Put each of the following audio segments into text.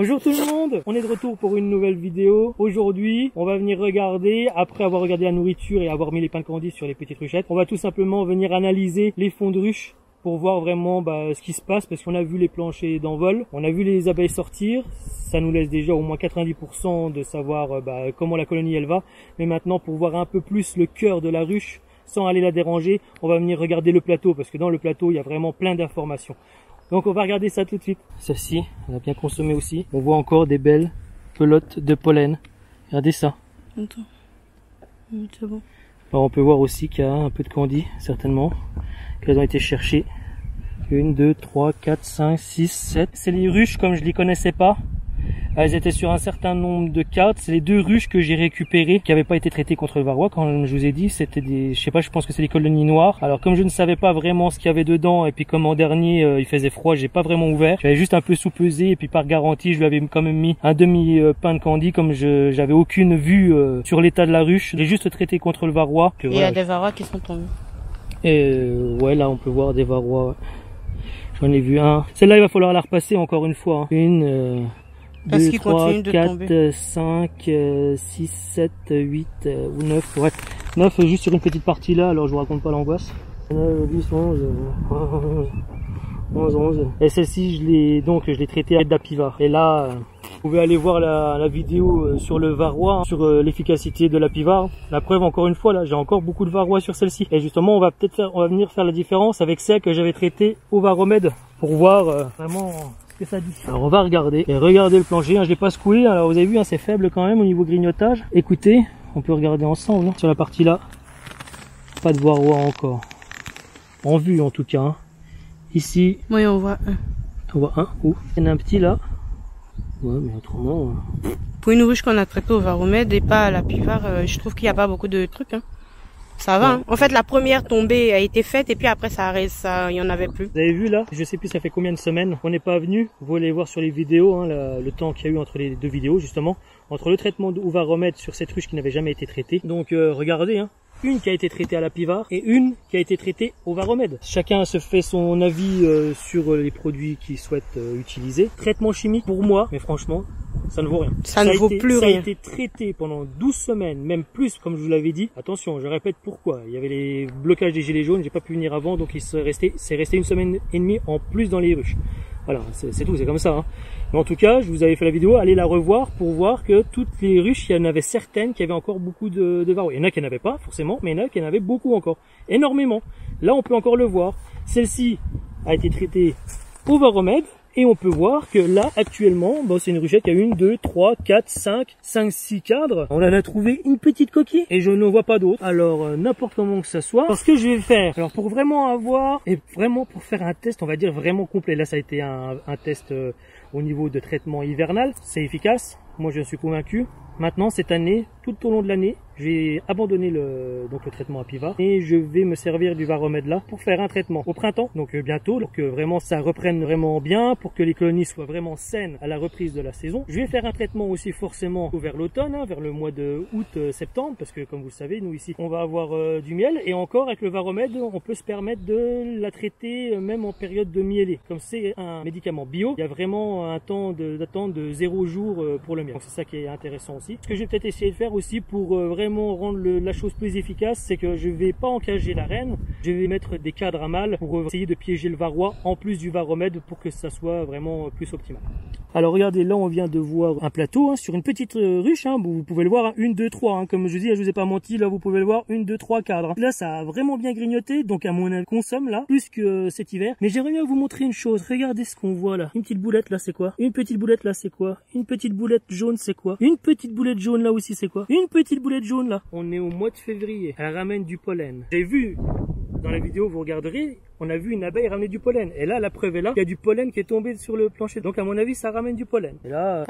Bonjour tout le monde, on est de retour pour une nouvelle vidéo. Aujourd'hui, on va venir regarder, après avoir regardé la nourriture et avoir mis les pains de candy sur les petites ruchettes, on va tout simplement venir analyser les fonds de ruche pour voir vraiment ce qui se passe, parce qu'on a vu les planchers d'envol, on a vu les abeilles sortir, ça nous laisse déjà au moins 90% de savoir comment la colonie elle va. Mais maintenant, pour voir un peu plus le cœur de la ruche, sans aller la déranger, on va venir regarder le plateau, parce que dans le plateau, il y a vraiment plein d'informations. Donc on va regarder ça tout de suite. Celle-ci, on a bien consommé aussi. On voit encore des belles pelotes de pollen. Regardez ça. Attends. C'est bon. Alors on peut voir aussi qu'il y a un peu de candy, certainement, qu'elles ont été cherchées. 1, 2, 3, 4, 5, 6, 7. C'est les ruches comme je les connaissais pas. Elles étaient sur un certain nombre de cadres. C'est les deux ruches que j'ai récupérées qui n'avaient pas été traitées contre le varroa. Quand je vous ai dit, c'était des, je pense que c'est des colonies noires. Alors comme je ne savais pas vraiment ce qu'il y avait dedans, et puis comme en dernier il faisait froid, j'ai pas vraiment ouvert. J'avais juste un peu sous-pesé, et puis par garantie, je lui avais quand même mis un demi pain de candy, comme j'avais aucune vue sur l'état de la ruche. Je l'ai juste traité contre le varroa. Et il y a des varrois qui sont tombés. Et ouais, là on peut voir des varrois. Ouais. J'en ai vu un. Celle-là, il va falloir la repasser encore une fois. Hein. 2, 3, 4, 5, 6, 7, 8 ou 9. Ouais, 9 juste sur une petite partie là, alors je vous raconte pas l'angoisse. 9, 10, 11. Et celle-ci, je l'ai traitée avec d'Apivar. Et là, vous pouvez aller voir la vidéo sur le varroa, sur l'efficacité de l'Apivar. La preuve, encore une fois, là, j'ai encore beaucoup de varroa sur celle-ci. Et justement, on va venir faire la différence avec celle que j'avais traitée au Varromède pour voir vraiment que ça dit. Alors on va regarder, et regardez le plancher, hein, je l'ai pas secoué, alors vous avez vu, hein, c'est faible quand même au niveau grignotage. Écoutez, on peut regarder ensemble, hein, sur la partie là, pas de varroa encore, en vue en tout cas. Hein. Ici, oui, on voit un. On voit un, où il y en a un petit là, ouais, mais autrement... Pour une ruche qu'on a traitée au Varromède et pas à l'Apivar, je trouve qu'il n'y a pas beaucoup de trucs. Hein. Ça va, hein. En fait, la première tombée a été faite et puis après, il y en avait plus. Vous avez vu là, je sais plus ça fait combien de semaines on n'est pas venu. Vous allez voir sur les vidéos, hein, le temps qu'il y a eu entre les deux vidéos justement, entre le traitement au Varromède sur cette ruche qui n'avait jamais été traitée. Donc regardez, hein, une qui a été traitée à l'Apivar et une qui a été traitée au Varromède. Chacun se fait son avis sur les produits qu'il souhaite utiliser. Traitement chimique pour moi, mais franchement, ça ne vaut rien. Ça ne vaut plus rien. Ça a été traité pendant 12 semaines, même plus, comme je vous l'avais dit. Attention, je répète pourquoi. Il y avait les blocages des gilets jaunes, j'ai pas pu venir avant, donc c'est resté une semaine et demie en plus dans les ruches. Voilà, c'est tout, c'est comme ça. Hein. Mais en tout cas, je vous avais fait la vidéo, allez la revoir pour voir que toutes les ruches, il y en avait certaines qui avaient encore beaucoup de varroa. Il y en a qui n'en avaient pas, forcément, mais il y en a qui en avaient beaucoup encore. Énormément. Là, on peut encore le voir. Celle-ci a été traitée au Varromède. Et on peut voir que là, actuellement, c'est une ruchette qui a 1, 2, 3, 4, 5, 6 cadres. On en a trouvé une petite coquille et je ne vois pas d'autre. Alors, n'importe comment que ça soit. Alors, ce que je vais faire, alors pour vraiment avoir, et vraiment pour faire un test, on va dire vraiment complet. Là, ça a été un test au niveau de traitement hivernal. C'est efficace. Moi, je suis convaincu. Maintenant, cette année, tout au long de l'année, je vais abandonner le traitement Apivar et je vais me servir du Varromède là pour faire un traitement au printemps, donc bientôt, pour que vraiment ça reprenne vraiment bien, pour que les colonies soient vraiment saines à la reprise de la saison. Je vais faire un traitement aussi forcément vers l'automne, hein, vers le mois de août-septembre, parce que comme vous le savez, nous ici, on va avoir du miel et encore avec le Varromède, on peut se permettre de la traiter même en période de mielée. Comme c'est un médicament bio, il y a vraiment un temps d'attente de 0 jour pour le miel. Donc c'est ça qui est intéressant aussi. Ce que je vais peut-être essayer de faire aussi pour vraiment rendre la chose plus efficace, c'est que je vais pas encager la reine, je vais mettre des cadres à mâle pour essayer de piéger le varroa en plus du Varromède pour que ça soit vraiment plus optimal. Alors regardez, là on vient de voir un plateau hein, sur une petite ruche, hein, vous pouvez le voir, hein, 1, 2, 3, hein, comme je dis, je vous ai pas menti, là vous pouvez le voir, 1, 2, 3 cadres. Là ça a vraiment bien grignoté, donc à mon avis consomme là, plus que cet hiver. Mais j'aimerais bien vous montrer une chose, regardez ce qu'on voit là. Une petite boulette là c'est quoi? Une petite boulette là c'est quoi? Une petite boulette jaune c'est quoi? Une petite boulette jaune là aussi c'est quoi? Une petite boulette jaune là. On est au mois de février, elle ramène du pollen. J'ai vu dans la vidéo, vous regarderez, on a vu une abeille ramener du pollen. Et là, la preuve est là, il y a du pollen qui est tombé sur le plancher. Donc à mon avis, ça ramène du pollen. Et là,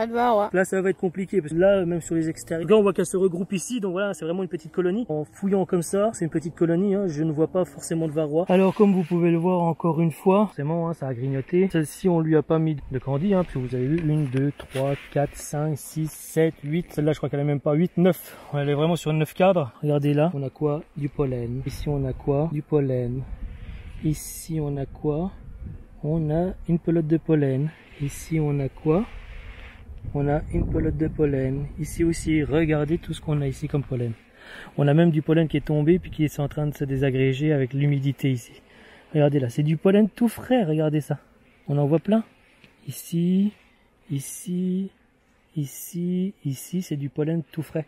ça va être compliqué. Parce que là, même sur les extérieurs, là, on voit qu'elle se regroupe ici. Donc voilà, c'est vraiment une petite colonie. En fouillant comme ça, c'est une petite colonie. Hein, je ne vois pas forcément de varroa. Alors comme vous pouvez le voir encore une fois, forcément, hein, ça a grignoté. Celle-ci, on lui a pas mis de candy. Hein, puis vous avez vu 1, 2, 3, 4, 5, 6, 7, 8. Celle-là, je crois qu'elle a même pas 8, 9. Elle est vraiment sur 9 cadres. Regardez là, on a quoi? Du pollen. Ici, on a quoi? Du pollen. Ici on a quoi? On a une pelote de pollen. Ici on a quoi? On a une pelote de pollen. Ici aussi, regardez tout ce qu'on a ici comme pollen. On a même du pollen qui est tombé puis qui est en train de se désagréger avec l'humidité ici. Regardez là, c'est du pollen tout frais, regardez ça. On en voit plein. Ici, ici, ici, ici, c'est du pollen tout frais.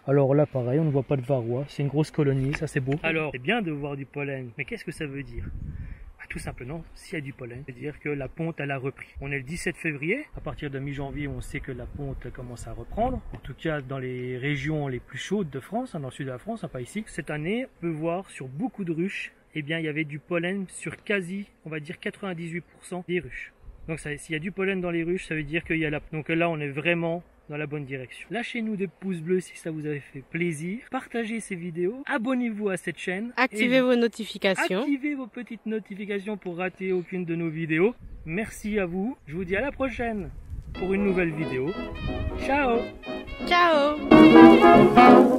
Alors là, pareil, on ne voit pas de varroa. C'est une grosse colonie, ça c'est beau. Alors, c'est bien de voir du pollen, mais qu'est-ce que ça veut dire? Tout simplement, s'il y a du pollen, c'est-à-dire que la ponte, elle a repris. On est le 17 février. À partir de mi-janvier, on sait que la ponte commence à reprendre. En tout cas, dans les régions les plus chaudes de France, dans le sud de la France, pas ici. Cette année, on peut voir sur beaucoup de ruches, eh bien, il y avait du pollen sur quasi, on va dire 98% des ruches. Donc, s'il y a du pollen dans les ruches, ça veut dire qu'il y a la... Donc là, on est vraiment dans la bonne direction. Lâchez-nous des pouces bleus si ça vous avait fait plaisir. Partagez ces vidéos. Abonnez-vous à cette chaîne. Activez vos notifications. Activez vos petites notifications pour rater aucune de nos vidéos. Merci à vous. Je vous dis à la prochaine pour une nouvelle vidéo. Ciao! Ciao!